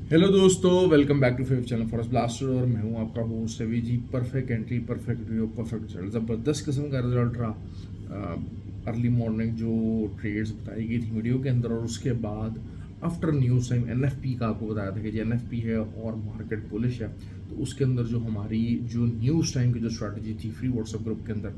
Hello दोस्तों, welcome back to fav channel forest blaster और मैं हूं आपका host Ravi ji. Perfect entry, perfect view, perfect result, ज़बरदस्त किस्म का रिजल्ट रहा। अर्ली मॉर्निंग जो ट्रेड्स बताई गई थी वीडियो के अंदर, और उसके बाद आफ्टर न्यूज़ टाइम एनएफपी का आपको बताया था कि जी एनएफपी है और मार्केट बुलिश है। तो उसके अंदर जो हमारी जो न्यूज़ टाइम की जो स्ट्रैटेजी थी फ्री व्हाट्सएप ग्रुप के अंदर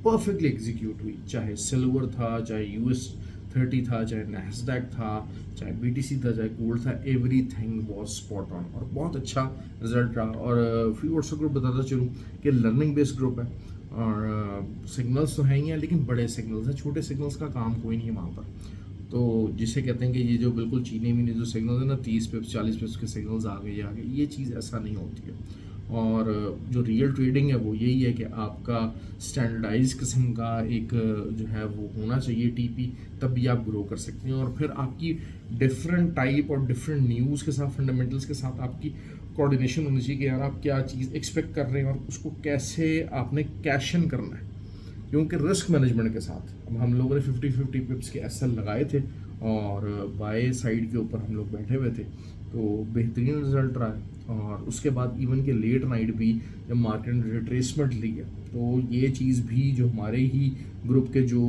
परफेक्टली एग्जीक्यूट हुई। चाहे सिल्वर था, चाहे US30 था, चाहे नैस्डैक था, चाहे BTC था, चाहे गोल्ड था, एवरीथिंग वाज स्पॉट ऑन और बहुत अच्छा रिजल्ट रहा। और फ्री व्हाट्सएप ग्रुप बताता चलूँ कि लर्निंग बेस्ड ग्रुप है और सिग्नल्स तो हैं ही हैं, लेकिन बड़े सिग्नल्स हैं, छोटे सिग्नल्स का काम कोई नहीं है वहाँ पर। तो जिसे कहते हैं कि ये जो बिल्कुल चीने मीने जो सिग्नल्स है ना, 30 पिप्स 40 पिप्स के सिग्नल्स आ गए, ये चीज़ ऐसा नहीं होती है। और जो रियल ट्रेडिंग है वो यही है कि आपका स्टैंडर्डाइज किस्म का एक जो है वो होना चाहिए टीपी, तब भी आप ग्रो कर सकते हैं। और फिर आपकी डिफरेंट टाइप और डिफरेंट न्यूज़ के साथ, फंडामेंटल्स के साथ आपकी कोऑर्डिनेशन होनी चाहिए कि यार आप क्या चीज़ एक्सपेक्ट कर रहे हैं और उसको कैसे आपने कैशन करना है। क्योंकि रिस्क मैनेजमेंट के साथ अब हम लोगों ने 50-50 पिप्स के एसएल लगाए थे और बाय साइड के ऊपर हम लोग बैठे हुए थे, तो बेहतरीन रिजल्ट रहा है। और उसके बाद इवन के लेट नाइट भी जब मार्केट ने रिट्रेसमेंट ली है, तो ये चीज़ भी जो हमारे ही ग्रुप के जो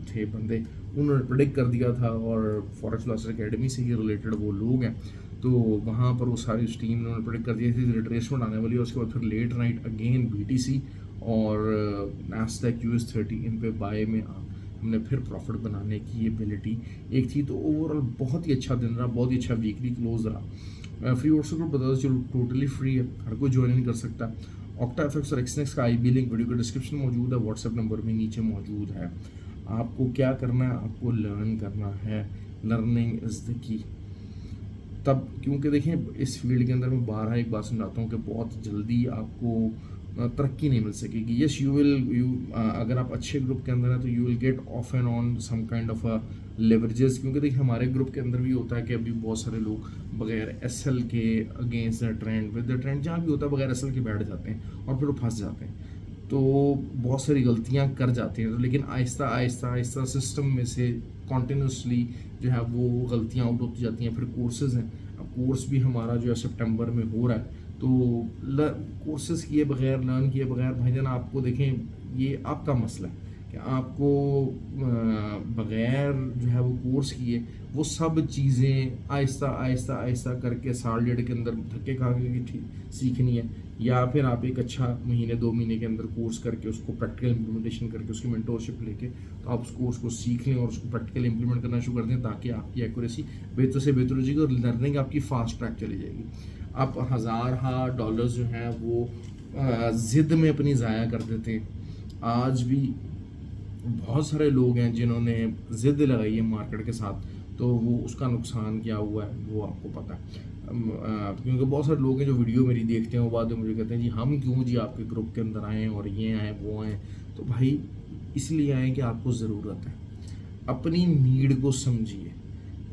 थे बंदे, उन्होंने प्रेडिक्ट कर दिया था। और फॉरेक्स ब्लास्टर एकेडमी से ही रिलेटेड वो लोग हैं, तो वहाँ पर वो सारी उस टीम ने उन्होंने प्रेडिक्ट कर दिया थी रिट्रेसमेंट आने वाली है। उसके बाद फिर लेट नाइट अगेन BTC और नैस्डैक US30 इन पे बाय में हमने फिर प्रॉफिट बनाने की एबिलिटी एक थी। तो ओवरऑल बहुत ही अच्छा दिन रहा, बहुत ही अच्छा वीकली क्लोज रहा। फ्री व्हाट्सएप ग्रुप बता दो चलो टोटली फ्री है, हर कोई ज्वाइन नहीं कर सकता। ऑक्टा एफएक्स और एक्सनेक्स का IB लिंक वीडियो के डिस्क्रिप्शन में मौजूद है, व्हाट्सएप नंबर भी नीचे मौजूद है। आपको क्या करना है, आपको लर्न करना है। Learning is the key. तब क्योंकि देखें इस फील्ड के अंदर मैं बारह एक बात समझाता हूँ कि बहुत जल्दी आपको तरक्की नहीं मिल सकेगी। यस यू अगर आप अच्छे ग्रुप के अंदर हैं तो you will get off and on some kind of leverages. क्योंकि देखिए हमारे ग्रुप के अंदर भी होता है कि अभी बहुत सारे लोग बगैर SL के against the trend with the trend, जहाँ भी होता है बगैर SL के बैठ जाते हैं और फिर वो फंस जाते हैं। तो बहुत सारी गलतियां कर जाते हैं, तो लेकिन आहिस्ता आहिस्ता आहिस्ता सिस्टम में से कॉन्टीन्यूसली जो है वो गलतियां आउट होती जाती हैं। फिर कोर्सेज हैं, अब कोर्स भी हमारा जो है सितंबर में हो रहा है। तो कोर्सेज किए बगैर, लर्न किए बगैर भाईजान आपको देखें ये आपका मसला है कि आपको बगैर जो है वो कोर्स किए वो सब चीज़ें आहिस्ता आहिस्ता आहिस्ता करके साल डेढ़ के अंदर धक्के खा के सीखनी है। या फिर आप एक अच्छा महीने 2 महीने के अंदर कोर्स करके उसको प्रैक्टिकल इम्प्लीमेंटेशन करके उसकी मेंटोरशिप लेके तो आप उस कोर्स को सीख लें और उसको प्रैक्टिकल इंप्लीमेंट करना शुरू कर दें, ताकि आपकी एक्यूरेसी बेहतर से बेहतर हो जाएगी और लर्निंग आपकी फास्ट ट्रैक चली जाएगी। आप हज़ार डॉलर्स जो हैं वो ज़िद में अपनी ज़ाया कर देते हैं। आज भी बहुत सारे लोग हैं जिन्होंने ज़िद लगाई है मार्केट के साथ, तो वो उसका नुकसान क्या हुआ है वो आपको पता है। क्योंकि बहुत सारे लोग हैं जो वीडियो मेरी देखते हैं वो बाद में मुझे कहते हैं जी हम क्यों जी आपके ग्रुप के अंदर आए और ये आए वो आए। तो भाई इसलिए आए कि आपको ज़रूरत है। अपनी नीड को समझिए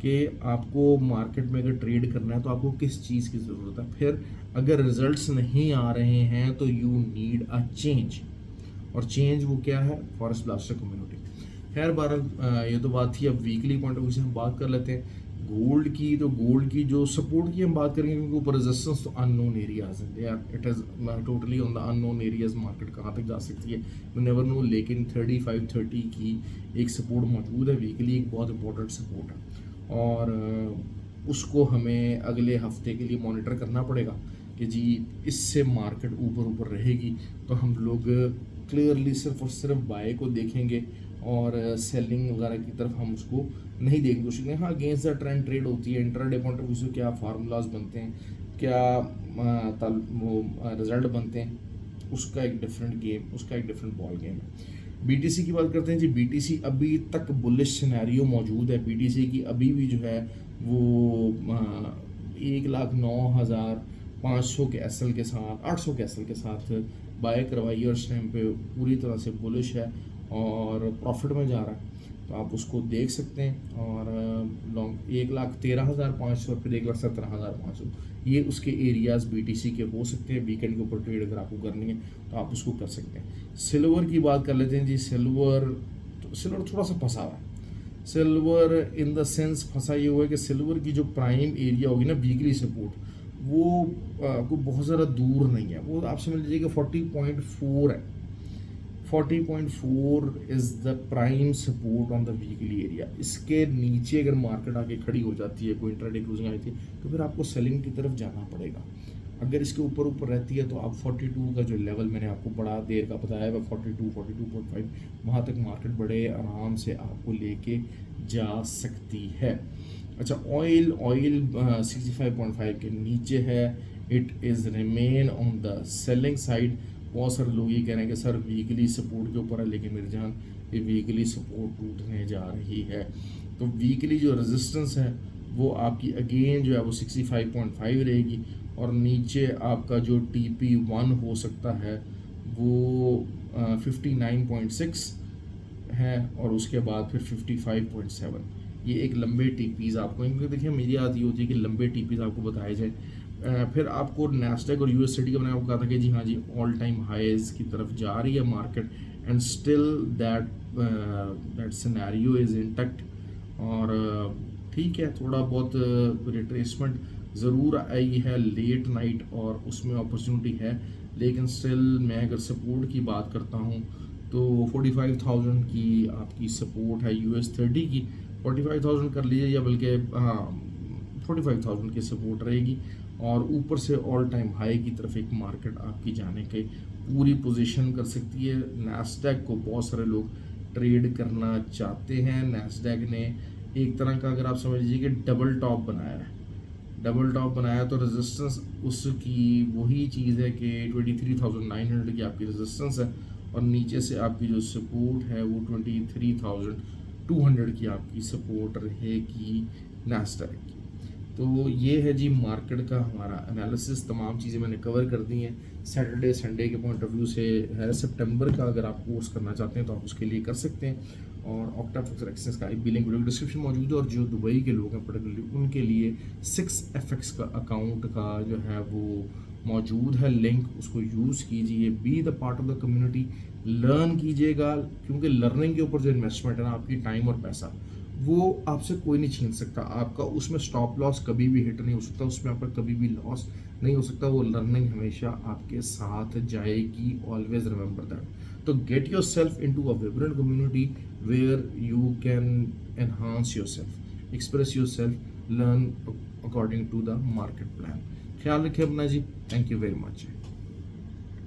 कि आपको मार्केट में अगर ट्रेड करना है तो आपको किस चीज़ की ज़रूरत है। फिर अगर रिजल्ट्स नहीं आ रहे हैं तो यू नीड अ चेंज, और चेंज वो क्या है, फॉरेस्ट ब्लास्टर कम्युनिटी। खैर बहरहाल ये तो बात थी। अब वीकली पॉइंट ऑफ व्यू से हम बात कर लेते हैं गोल्ड की। तो गोल्ड की जो सपोर्ट की हम बात करेंगे, क्योंकि ऊपर रेजिस्टेंस तो अननोन एरियाज हैं यार, it is totally on the unknown areas. Market कहाँ तक जा सकती है यू नेवर नो, लेकिन 35-30 की एक सपोर्ट मौजूद है वीकली, एक बहुत इंपॉर्टेंट सपोर्ट है। और उसको हमें अगले हफ्ते के लिए मॉनिटर करना पड़ेगा कि जी इससे मार्केट ऊपर ऊपर रहेगी तो हम लोग क्लियरली सिर्फ और सिर्फ बाय को देखेंगे और सेलिंग वगैरह की तरफ हम उसको नहीं देखने की कोशिश करेंगे। हाँ, अगेंस्ट द ट्रेंड ट्रेड होती है। इंट्राडे पॉइंट ऑफ व्यू से क्या फार्मूलाज बनते हैं, क्या वो रिजल्ट बनते हैं, उसका एक डिफरेंट गेम, उसका एक डिफरेंट बॉल गेम है। BTC की बात करते हैं जी। BTC अभी तक बुलिश सिनेरियो मौजूद है। BTC की अभी भी जो है वो 1,09,500 के SL के साथ, 800 के SL के साथ बाय करवाइए और इस टाइम पे पूरी तरह से बुलिश है और प्रॉफिट में जा रहा है। तो आप उसको देख सकते हैं। और लॉन्ग 1,13,500 फिर 1,17,500 ये उसके एरियाज BTC के हो सकते हैं। वीकेंड के ऊपर ट्रेड अगर आपको करनी है तो आप उसको कर सकते हैं। सिल्वर की बात कर लेते हैं जी। सिल्वर थोड़ा सा फंसा हुआ है। सिल्वर इन द सेंस फंसा ये हुआ है कि सिल्वर की जो प्राइम एरिया होगी ना वीकली सपोर्ट, वो कोई बहुत ज़्यादा दूर नहीं है, वो आप समझ लीजिए कि 40.4 है। 40.4 is the prime support on the weekly area. इसके नीचे अगर मार्केट आके खड़ी हो जाती है, कोई इंट्राडे क्लोजिंग आई थी, तो फिर आपको सेलिंग की तरफ जाना पड़ेगा। अगर इसके ऊपर ऊपर रहती है तो आप 42 का जो लेवल मैंने आपको बड़ा देर का बताया है, 42 42.5 वहाँ तक मार्केट बड़े आराम से आपको लेके जा सकती है। अच्छा, ऑयल 65.5 के नीचे है, it is remain on the selling side. बहुत सारे लोग ये कह रहे हैं कि सर वीकली सपोर्ट के ऊपर है, लेकिन मेरे जान ये वीकली सपोर्ट टूटने जा रही है। तो वीकली जो रेजिस्टेंस है वो आपकी अगेन जो है वो 65.5 रहेगी, और नीचे आपका जो TP1 हो सकता है वो 59.6 है, और उसके बाद फिर 55.7। ये एक लंबे टीपीज़ आपको, इनके देखिए मेरी आदत होती है कि लंबे टीपीज़ आपको बताए जाए। फिर आपको नैस्डैक और यूएसडी का मैंने आपको कहा था कि जी हाँ जी ऑल टाइम हाइज की तरफ जा रही है market, and still that scenario is intact. और ठीक है, थोड़ा बहुत रिट्रेसमेंट ज़रूर आई है लेट नाइट, और उसमें अपॉर्चुनिटी है, लेकिन स्टिल मैं अगर सपोर्ट की बात करता हूँ तो 45,000 की आपकी सपोर्ट है US30 की। 45,000 कर लीजिए, या बल्कि हाँ 45,000 की सपोर्ट रहेगी, और ऊपर से ऑल टाइम हाई की तरफ एक मार्केट आपकी जाने के पूरी पोजीशन कर सकती है। नैस्डैक को बहुत सारे लोग ट्रेड करना चाहते हैं। नैस्डैक ने एक तरह का, अगर आप समझ लीजिए कि डबल टॉप बनाया है, डबल टॉप बनाया, तो रेजिस्टेंस उसकी वही चीज़ है कि 23,900 की आपकी रेजिस्टेंस है, और नीचे से आपकी जो सपोर्ट है वो 23,200 की आपकी सपोर्ट रहेगी नैस्डैक की। तो ये है जी मार्केट का हमारा एनालिसिस, तमाम चीज़ें मैंने कवर कर दी हैं। सैटरडे संडे के पॉइंट ऑफ व्यू से है। सितंबर का अगर आप कोर्स करना चाहते हैं तो आप उसके लिए कर सकते हैं, और ऑक्टा फ्यूचर एक्सचेंज का एक भी लिंक वीडियो डिस्क्रिप्शन मौजूद है। और जो दुबई के लोग हैं पर्टिकुलरली उनके लिए 6FX का अकाउंट का जो है वो मौजूद है लिंक, उसको यूज़ कीजिए, be the part of the community, learn कीजिएगा, क्योंकि लर्निंग के ऊपर जो इन्वेस्टमेंट है ना, आपकी टाइम और पैसा, वो आपसे कोई नहीं छीन सकता आपका। उसमें स्टॉप लॉस कभी भी हिट नहीं हो सकता, उसमें आपका कभी भी लॉस नहीं हो सकता। वो लर्निंग हमेशा आपके साथ जाएगी, ऑलवेज रिमेंबर दैट। तो get yourself into a vibrant community where you can enhance yourself, express yourself, learn according to the market plan. ख्याल रखिए अपना जी, थैंक यू वेरी मच।